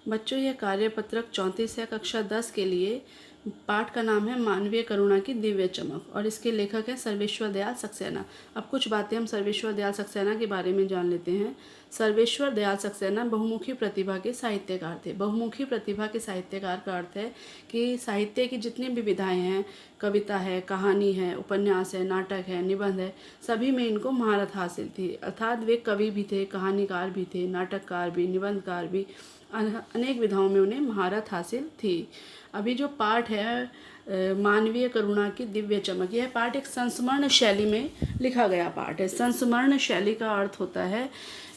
बच्चों, यह कार्यपत्रक 34 है कक्षा 10 के लिए। पाठ का नाम है मानवीय करुणा की दिव्य चमक और इसके लेखक हैं सर्वेश्वर दयाल सक्सेना। अब कुछ बातें हम सर्वेश्वर दयाल सक्सेना के बारे में जान लेते हैं। सर्वेश्वर दयाल सक्सेना बहुमुखी प्रतिभा के साहित्यकार थे। बहुमुखी प्रतिभा के साहित्यकार का अर्थ है कि साहित्य की जितनी भी विधाएं हैं, कविता है, कहानी है, उपन्यास है, नाटक है, निबंध है, सभी में इनको महारत हासिल थी। अर्थात वे कवि भी थे, कहानीकार भी थे, नाटककार भी, निबंधकार भी, अनेक विधाओं में उन्हें महारत हासिल थी। अभी जो पाठ है मानवीय करुणा की दिव्य चमक, यह पाठ एक संस्मरण शैली में लिखा गया पाठ है। संस्मरण शैली का अर्थ होता है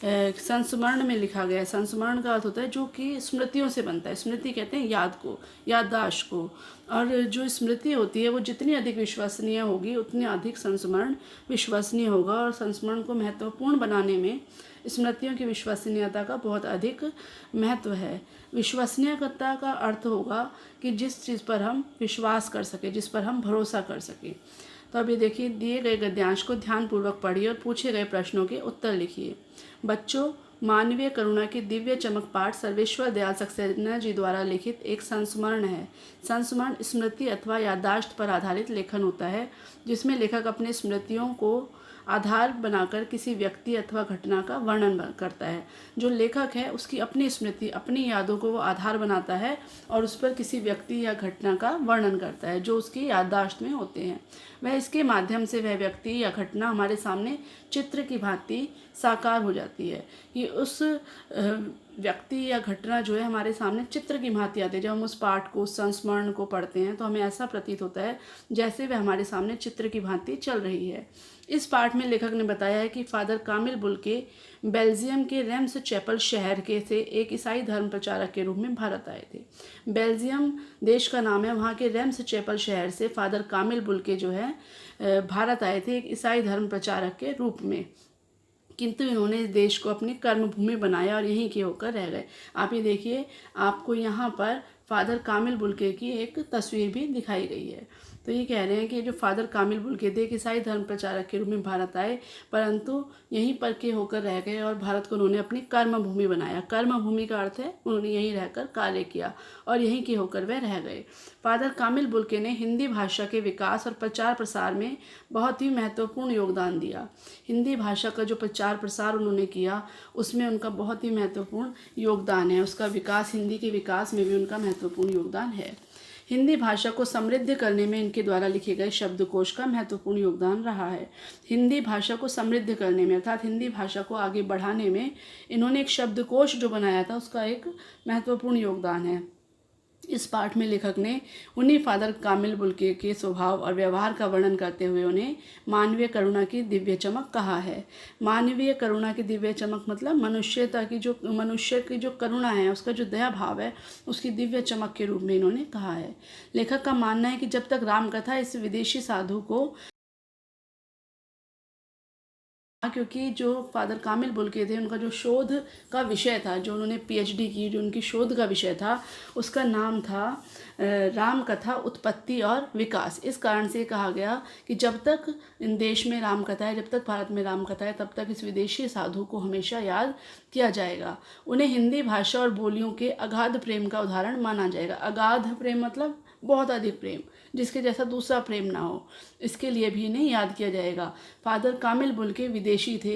संस्मरण में लिखा गया। संस्मरण का अर्थ होता है जो कि स्मृतियों से बनता है। स्मृति कहते हैं याद को, याददाश्त को। और जो स्मृति होती है वो जितनी अधिक विश्वसनीय होगी उतनी अधिक संस्मरण विश्वसनीय होगा। और संस्मरण को महत्वपूर्ण बनाने में स्मृतियों की विश्वसनीयता का बहुत अधिक महत्व है। विश्वसनीयता का अर्थ होगा कि जिस चीज़ पर हम विश्वास कर सके, जिस पर हम भरोसा कर सकें। तो अभी देखिए, दिए गए गद्यांश को ध्यानपूर्वक पढ़िए और पूछे गए प्रश्नों के उत्तर लिखिए। बच्चों, मानवीय करुणा की दिव्य चमक पाठ सर्वेश्वर दयाल सक्सेना जी द्वारा लिखित एक संस्मरण है। संस्मरण स्मृति अथवा याददाश्त पर आधारित लेखन होता है, जिसमें लेखक अपने स्मृतियों को आधार बनाकर किसी व्यक्ति अथवा घटना का वर्णन करता है। जो लेखक है उसकी अपनी स्मृति, अपनी यादों को वो आधार बनाता है और उस पर किसी व्यक्ति या घटना का वर्णन करता है जो उसकी याददाश्त में होते हैं। वह इसके माध्यम से वह व्यक्ति या घटना हमारे सामने चित्र की भांति साकार हो जाती है। कि उस व्यक्ति या घटना जो है हमारे सामने चित्र की भांति आती है। जब हम उस पाठ को, उस संस्मरण को पढ़ते हैं तो हमें ऐसा प्रतीत होता है जैसे वह हमारे सामने चित्र की भांति चल रही है। इस पाठ में लेखक ने बताया है कि फादर कामिल बुल्के बेल्जियम के रेम्स चैपल शहर के से एक ईसाई धर्म प्रचारक के रूप में भारत आए थे। बेल्जियम देश का नाम है। वहाँ के रेम्स चैपल शहर से फादर कामिल बुल्के जो है भारत आए थे एक ईसाई धर्म प्रचारक के रूप में। किंतु इन्होंने इस देश को अपनी कर्मभूमि बनाया और यहीं के होकर रह गए। आप ये देखिए, आपको यहाँ पर फादर कामिल बुल्के की एक तस्वीर भी दिखाई गई है। तो ये कह रहे हैं कि जो फादर कामिल बुल्के थे एक ईसाई धर्म प्रचारक के रूप में भारत आए, परंतु यहीं पर के होकर रह गए और भारत को उन्होंने अपनी कर्मभूमि बनाया। कर्मभूमि का अर्थ है उन्होंने यहीं रहकर कार्य किया और यहीं के होकर वह रह गए। फादर कामिल बुल्के ने हिंदी भाषा के विकास और प्रचार प्रसार में बहुत ही महत्वपूर्ण योगदान दिया। हिंदी भाषा का जो प्रचार प्रसार उन्होंने किया उसमें उनका बहुत ही महत्वपूर्ण योगदान है। उसका विकास, हिंदी के विकास में भी उनका महत्वपूर्ण योगदान है। हिंदी भाषा को समृद्ध करने में इनके द्वारा लिखे गए शब्दकोश का महत्वपूर्ण योगदान रहा है। हिंदी भाषा को समृद्ध करने में अर्थात हिंदी भाषा को आगे बढ़ाने में इन्होंने एक शब्दकोश जो बनाया था उसका एक महत्वपूर्ण योगदान है। इस पाठ में लेखक ने उन्हीं फादर कामिल बुल्के के स्वभाव और व्यवहार का वर्णन करते हुए उन्हें मानवीय करुणा की दिव्य चमक कहा है। मानवीय करुणा की दिव्य चमक मतलब मनुष्य की जो करुणा है, उसका जो दया भाव है, उसकी दिव्य चमक के रूप में इन्होंने कहा है। लेखक का मानना है कि जब तक रामकथा इस विदेशी साधु को, क्योंकि जो फादर कामिल बुल्के थे उनका जो शोध का विषय था, जो उन्होंने पीएचडी की, जो उनकी शोध का विषय था, उसका नाम था राम कथा उत्पत्ति और विकास। इस कारण से कहा गया कि जब तक इन देश में राम कथा है, जब तक भारत में राम कथा है, तब तक इस विदेशी साधु को हमेशा याद किया जाएगा। उन्हें हिंदी भाषा और बोलियों के अगाध प्रेम का उदाहरण माना जाएगा। अगाध प्रेम मतलब बहुत अधिक प्रेम, जिसके जैसा दूसरा प्रेम ना हो, इसके लिए भी इन्हें याद किया जाएगा। फादर कामिल बुल्के विदेशी थे,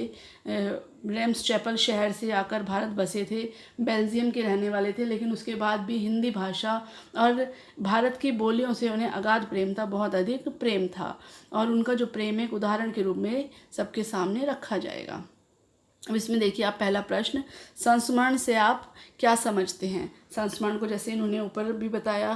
रेम्स चैपल शहर से आकर भारत बसे थे, बेल्जियम के रहने वाले थे, लेकिन उसके बाद भी हिंदी भाषा और भारत की बोलियों से उन्हें अगाध प्रेम था, बहुत अधिक प्रेम था। और उनका जो प्रेम एक उदाहरण के रूप में सबके सामने रखा जाएगा। अब इसमें देखिए, आप पहला प्रश्न, संस्मरण से आप क्या समझते हैं। संस्मरण को जैसे इन्होंने ऊपर भी बताया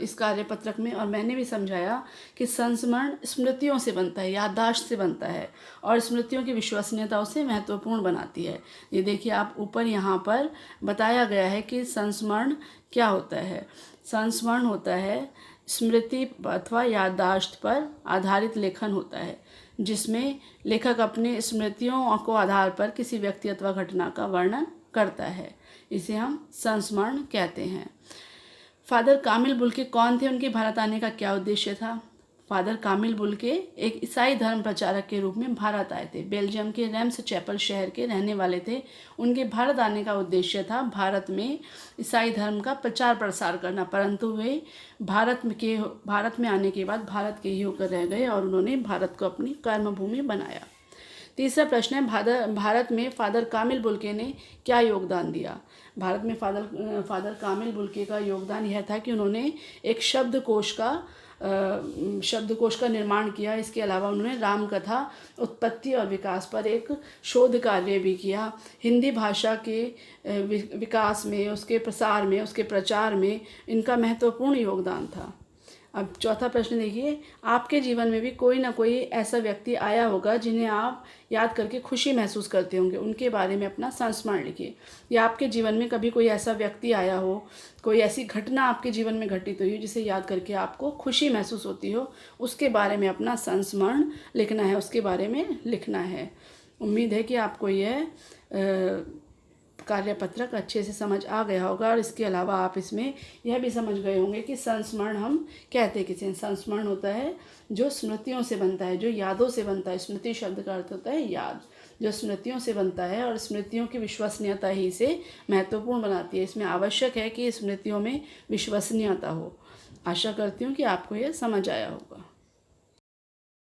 इस कार्यपत्रक में, और मैंने भी समझाया कि संस्मरण स्मृतियों से बनता है, याददाश्त से बनता है और स्मृतियों की विश्वसनीयता उसे महत्वपूर्ण बनाती है। ये देखिए, आप ऊपर यहाँ पर बताया गया है कि संस्मरण क्या होता है। संस्मरण होता है स्मृति अथवा याददाश्त पर आधारित लेखन होता है, जिसमें लेखक अपने स्मृतियों को आधार पर किसी व्यक्ति अथवा घटना का वर्णन करता है। इसे हम संस्मरण कहते हैं। फादर कामिल बुल्के कौन थे, उनके भारत आने का क्या उद्देश्य था। फादर कामिल बुल्के एक ईसाई धर्म प्रचारक के रूप में भारत आए थे। बेल्जियम के रेम्स चैपल शहर के रहने वाले थे। उनके भारत आने का उद्देश्य था भारत में ईसाई धर्म का प्रचार प्रसार करना, परंतु वे भारत में आने के बाद भारत के ही होकर रह गए और उन्होंने भारत को अपनी कर्मभूमि बनाया। तीसरा प्रश्न है, भारत में फादर कामिल बुल्के ने क्या योगदान दिया। भारत में फादर कामिल बुल्के का योगदान यह था कि उन्होंने एक शब्दकोश का निर्माण किया। इसके अलावा उन्होंने रामकथा उत्पत्ति और विकास पर एक शोध कार्य भी किया। हिंदी भाषा के विकास में, उसके प्रसार में, उसके प्रचार में इनका महत्वपूर्ण योगदान था। अब चौथा प्रश्न देखिए, आपके जीवन में भी कोई ना कोई ऐसा व्यक्ति आया होगा जिन्हें आप याद करके खुशी महसूस करते होंगे। उनके बारे में अपना संस्मरण लिखिए। या आपके जीवन में कभी कोई ऐसा व्यक्ति आया हो, कोई ऐसी घटना आपके जीवन में घटित हुई हो जिसे याद करके आपको खुशी महसूस होती हो, उसके बारे में अपना संस्मरण लिखना है, उसके बारे में लिखना है। उम्मीद है कि आपको यह कार्यपत्रक अच्छे से समझ आ गया होगा और इसके अलावा आप इसमें यह भी समझ गए होंगे कि संस्मरण हम कहते किसे। संस्मरण होता है जो स्मृतियों से बनता है, जो यादों से बनता है। स्मृति शब्द का अर्थ होता है याद, जो स्मृतियों से बनता है और स्मृतियों की विश्वसनीयता ही इसे महत्वपूर्ण बनाती है। इसमें आवश्यक है कि स्मृतियों में विश्वसनीयता हो। आशा करती हूँ कि आपको यह समझ आया होगा।